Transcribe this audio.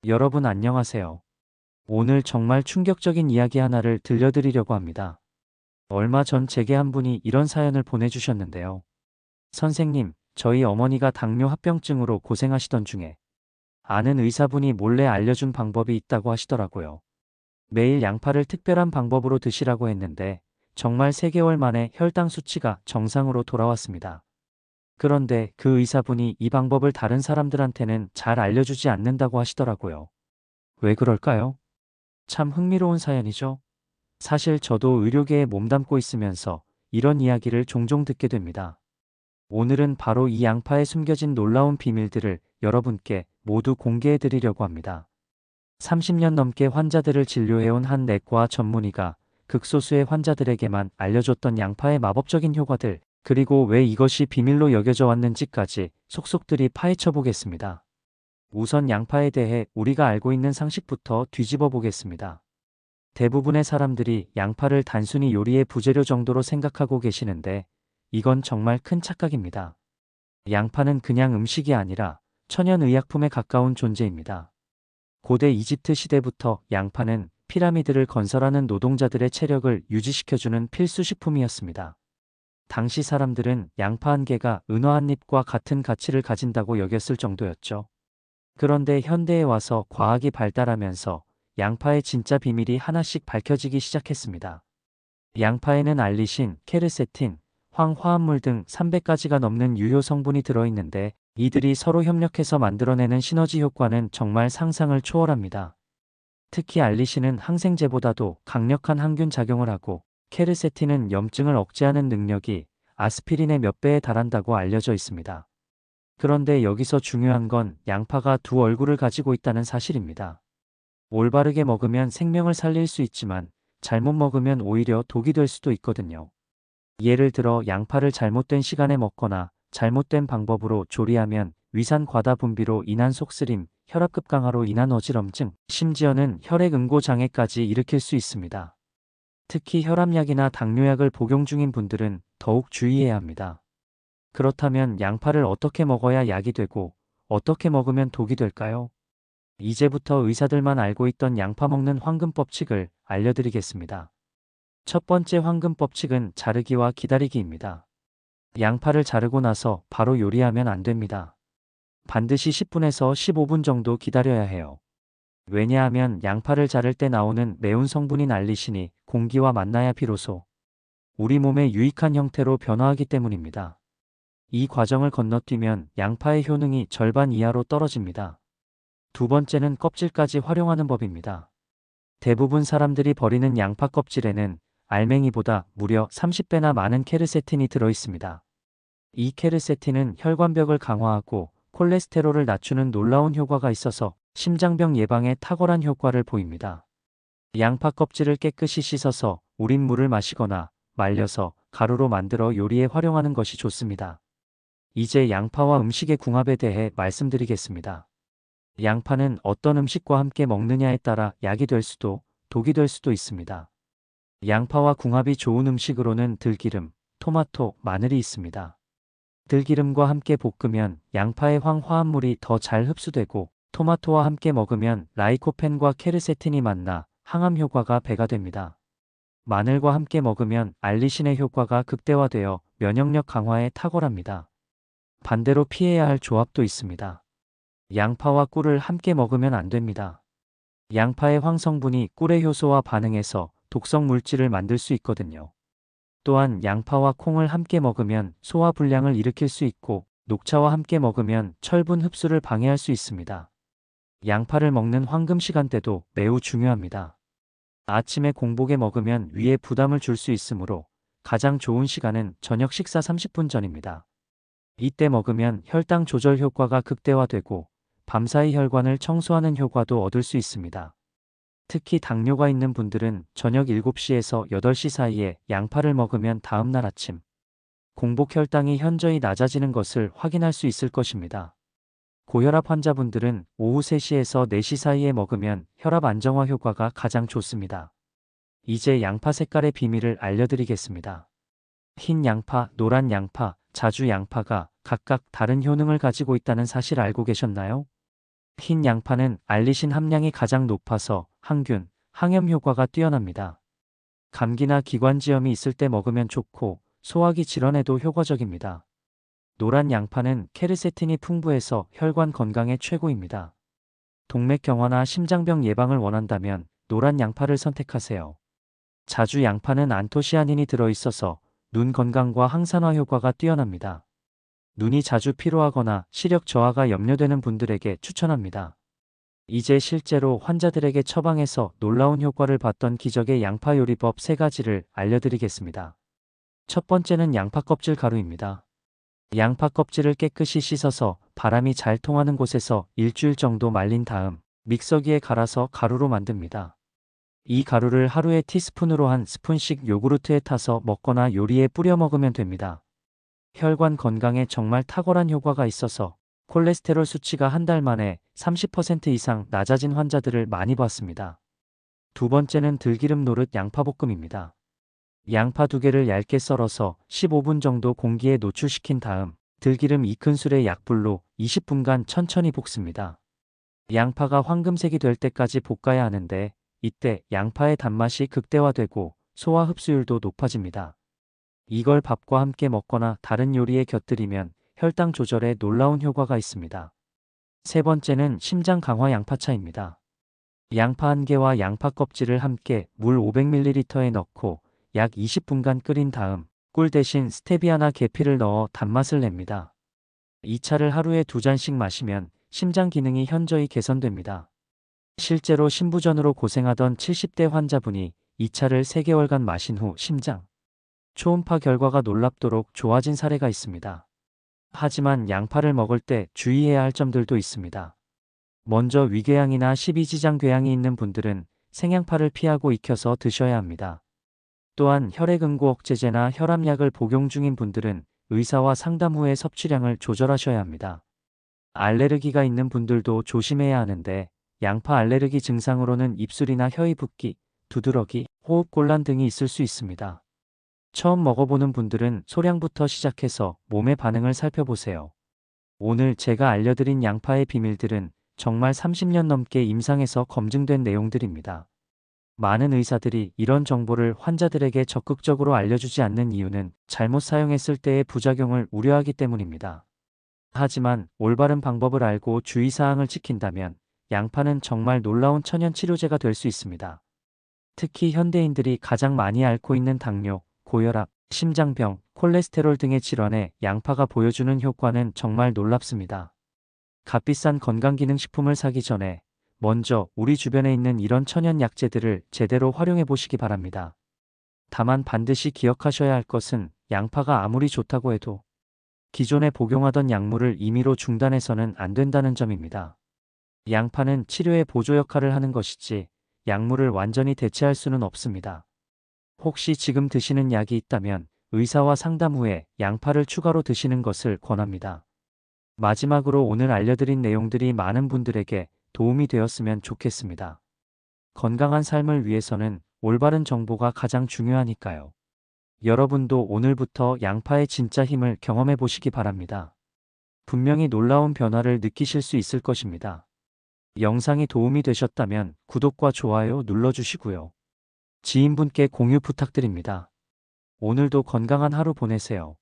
여러분 안녕하세요. 오늘 정말 충격적인 이야기 하나를 들려드리려고 합니다. 얼마 전 제게 한 분이 이런 사연을 보내주셨는데요. 선생님, 저희 어머니가 당뇨 합병증으로 고생하시던 중에 아는 의사분이 몰래 알려준 방법이 있다고 하시더라고요. 매일 양파를 특별한 방법으로 드시라고 했는데 정말 3개월 만에 혈당 수치가 정상으로 돌아왔습니다. 그런데 그 의사분이 이 방법을 다른 사람들한테는 잘 알려주지 않는다고 하시더라고요. 왜 그럴까요? 참 흥미로운 사연이죠. 사실 저도 의료계에 몸담고 있으면서 이런 이야기를 종종 듣게 됩니다. 오늘은 바로 이 양파에 숨겨진 놀라운 비밀들을 여러분께 모두 공개해 드리려고 합니다. 30년 넘게 환자들을 진료해온 한 내과 전문의가 극소수의 환자들에게만 알려줬던 양파의 마법적인 효과들, 그리고 왜 이것이 비밀로 여겨져 왔는지까지 속속들이 파헤쳐 보겠습니다. 우선 양파에 대해 우리가 알고 있는 상식부터 뒤집어 보겠습니다. 대부분의 사람들이 양파를 단순히 요리의 부재료 정도로 생각하고 계시는데 이건 정말 큰 착각입니다. 양파는 그냥 음식이 아니라 천연의약품에 가까운 존재입니다. 고대 이집트 시대부터 양파는 피라미드를 건설하는 노동자들의 체력을 유지시켜주는 필수 식품이었습니다. 당시 사람들은 양파 한 개가 은화 한 입과 같은 가치를 가진다고 여겼을 정도였죠. 그런데 현대에 와서 과학이 발달하면서 양파의 진짜 비밀이 하나씩 밝혀지기 시작했습니다. 양파에는 알리신, 케르세틴, 황화합물 등 300가지가 넘는 유효 성분이 들어있는데 이들이 서로 협력해서 만들어내는 시너지 효과는 정말 상상을 초월합니다. 특히 알리신은 항생제보다도 강력한 항균 작용을 하고 케르세틴은 염증을 억제하는 능력이 아스피린의 몇 배에 달한다고 알려져 있습니다. 그런데 여기서 중요한 건 양파가 두 얼굴을 가지고 있다는 사실입니다. 올바르게 먹으면 생명을 살릴 수 있지만 잘못 먹으면 오히려 독이 될 수도 있거든요. 예를 들어 양파를 잘못된 시간에 먹거나 잘못된 방법으로 조리하면 위산 과다 분비로 인한 속쓰림, 혈압급 강화로 인한 어지럼증, 심지어는 혈액 응고 장애까지 일으킬 수 있습니다. 특히 혈압약이나 당뇨약을 복용 중인 분들은 더욱 주의해야 합니다. 그렇다면 양파를 어떻게 먹어야 약이 되고 어떻게 먹으면 독이 될까요? 이제부터 의사들만 알고 있던 양파 먹는 황금 법칙을 알려드리겠습니다. 첫 번째 황금 법칙은 자르기와 기다리기입니다. 양파를 자르고 나서 바로 요리하면 안 됩니다. 반드시 10분에서 15분 정도 기다려야 해요. 왜냐하면 양파를 자를 때 나오는 매운 성분인 알리신이 공기와 만나야 비로소 우리 몸에 유익한 형태로 변화하기 때문입니다. 이 과정을 건너뛰면 양파의 효능이 절반 이하로 떨어집니다. 두 번째는 껍질까지 활용하는 법입니다. 대부분 사람들이 버리는 양파 껍질에는 알맹이보다 무려 30배나 많은 케르세틴이 들어있습니다. 이 케르세틴은 혈관벽을 강화하고 콜레스테롤을 낮추는 놀라운 효과가 있어서 심장병 예방에 탁월한 효과를 보입니다. 양파 껍질을 깨끗이 씻어서 우린 물을 마시거나 말려서 가루로 만들어 요리에 활용하는 것이 좋습니다. 이제 양파와 음식의 궁합에 대해 말씀드리겠습니다. 양파는 어떤 음식과 함께 먹느냐에 따라 약이 될 수도 독이 될 수도 있습니다. 양파와 궁합이 좋은 음식으로는 들기름, 토마토, 마늘이 있습니다. 들기름과 함께 볶으면 양파의 황화합물이 더 잘 흡수되고 토마토와 함께 먹으면 라이코펜과 케르세틴이 만나 항암 효과가 배가 됩니다. 마늘과 함께 먹으면 알리신의 효과가 극대화되어 면역력 강화에 탁월합니다. 반대로 피해야 할 조합도 있습니다. 양파와 꿀을 함께 먹으면 안 됩니다. 양파의 황성분이 꿀의 효소와 반응해서 독성 물질을 만들 수 있거든요. 또한 양파와 콩을 함께 먹으면 소화 불량을 일으킬 수 있고 녹차와 함께 먹으면 철분 흡수를 방해할 수 있습니다. 양파를 먹는 황금 시간대도 매우 중요합니다. 아침에 공복에 먹으면 위에 부담을 줄 수 있으므로 가장 좋은 시간은 저녁 식사 30분 전입니다. 이때 먹으면 혈당 조절 효과가 극대화되고 밤사이 혈관을 청소하는 효과도 얻을 수 있습니다. 특히 당뇨가 있는 분들은 저녁 7시에서 8시 사이에 양파를 먹으면 다음날 아침 공복 혈당이 현저히 낮아지는 것을 확인할 수 있을 것입니다. 고혈압 환자분들은 오후 3시에서 4시 사이에 먹으면 혈압 안정화 효과가 가장 좋습니다. 이제 양파 색깔의 비밀을 알려드리겠습니다. 흰 양파, 노란 양파, 자주 양파가 각각 다른 효능을 가지고 있다는 사실 알고 계셨나요? 흰 양파는 알리신 함량이 가장 높아서 항균, 항염 효과가 뛰어납니다. 감기나 기관지염이 있을 때 먹으면 좋고 소화기 질환에도 효과적입니다. 노란 양파는 케르세틴이 풍부해서 혈관 건강에 최고입니다. 동맥 경화나 심장병 예방을 원한다면 노란 양파를 선택하세요. 자주 양파는 안토시아닌이 들어있어서 눈 건강과 항산화 효과가 뛰어납니다. 눈이 자주 피로하거나 시력 저하가 염려되는 분들에게 추천합니다. 이제 실제로 환자들에게 처방해서 놀라운 효과를 봤던 기적의 양파 요리법 3가지를 알려드리겠습니다. 첫 번째는 양파 껍질 가루입니다. 양파 껍질을 깨끗이 씻어서 바람이 잘 통하는 곳에서 일주일 정도 말린 다음 믹서기에 갈아서 가루로 만듭니다. 이 가루를 하루에 티스푼으로 한 스푼씩 요구르트에 타서 먹거나 요리에 뿌려 먹으면 됩니다. 혈관 건강에 정말 탁월한 효과가 있어서 콜레스테롤 수치가 한 달 만에 30% 이상 낮아진 환자들을 많이 봤습니다. 두 번째는 들기름 노릇 양파볶음입니다. 양파 2개를 얇게 썰어서 15분 정도 공기에 노출시킨 다음 들기름 2큰술의 약불로 20분간 천천히 볶습니다. 양파가 황금색이 될 때까지 볶아야 하는데 이때 양파의 단맛이 극대화되고 소화 흡수율도 높아집니다. 이걸 밥과 함께 먹거나 다른 요리에 곁들이면 혈당 조절에 놀라운 효과가 있습니다. 세 번째는 심장 강화 양파차입니다. 양파 1개와 양파 껍질을 함께 물 500ml에 넣고 약 20분간 끓인 다음 꿀 대신 스테비아나 계피를 넣어 단맛을 냅니다. 이 차를 하루에 2잔씩 마시면 심장 기능이 현저히 개선됩니다. 실제로 신부전으로 고생하던 70대 환자분이 이 차를 3개월간 마신 후 심장 초음파 결과가 놀랍도록 좋아진 사례가 있습니다. 하지만 양파를 먹을 때 주의해야 할 점들도 있습니다. 먼저 위궤양이나 십이지장궤양이 있는 분들은 생양파를 피하고 익혀서 드셔야 합니다. 또한 혈액응고 억제제나 혈압약을 복용 중인 분들은 의사와 상담 후에 섭취량을 조절하셔야 합니다. 알레르기가 있는 분들도 조심해야 하는데 양파 알레르기 증상으로는 입술이나 혀의 붓기, 두드러기, 호흡곤란 등이 있을 수 있습니다. 처음 먹어보는 분들은 소량부터 시작해서 몸의 반응을 살펴보세요. 오늘 제가 알려드린 양파의 비밀들은 정말 30년 넘게 임상에서 검증된 내용들입니다. 많은 의사들이 이런 정보를 환자들에게 적극적으로 알려주지 않는 이유는 잘못 사용했을 때의 부작용을 우려하기 때문입니다. 하지만 올바른 방법을 알고 주의사항을 지킨다면 양파는 정말 놀라운 천연 치료제가 될 수 있습니다. 특히 현대인들이 가장 많이 앓고 있는 당뇨, 고혈압, 심장병, 콜레스테롤 등의 질환에 양파가 보여주는 효과는 정말 놀랍습니다. 값비싼 건강기능식품을 사기 전에 먼저 우리 주변에 있는 이런 천연 약재들을 제대로 활용해 보시기 바랍니다. 다만 반드시 기억하셔야 할 것은 양파가 아무리 좋다고 해도 기존에 복용하던 약물을 임의로 중단해서는 안 된다는 점입니다. 양파는 치료의 보조 역할을 하는 것이지 약물을 완전히 대체할 수는 없습니다. 혹시 지금 드시는 약이 있다면 의사와 상담 후에 양파를 추가로 드시는 것을 권합니다. 마지막으로 오늘 알려드린 내용들이 많은 분들에게 도움이 되었으면 좋겠습니다. 건강한 삶을 위해서는 올바른 정보가 가장 중요하니까요. 여러분도 오늘부터 양파의 진짜 힘을 경험해 보시기 바랍니다. 분명히 놀라운 변화를 느끼실 수 있을 것입니다. 영상이 도움이 되셨다면 구독과 좋아요 눌러주시고요. 지인분께 공유 부탁드립니다. 오늘도 건강한 하루 보내세요.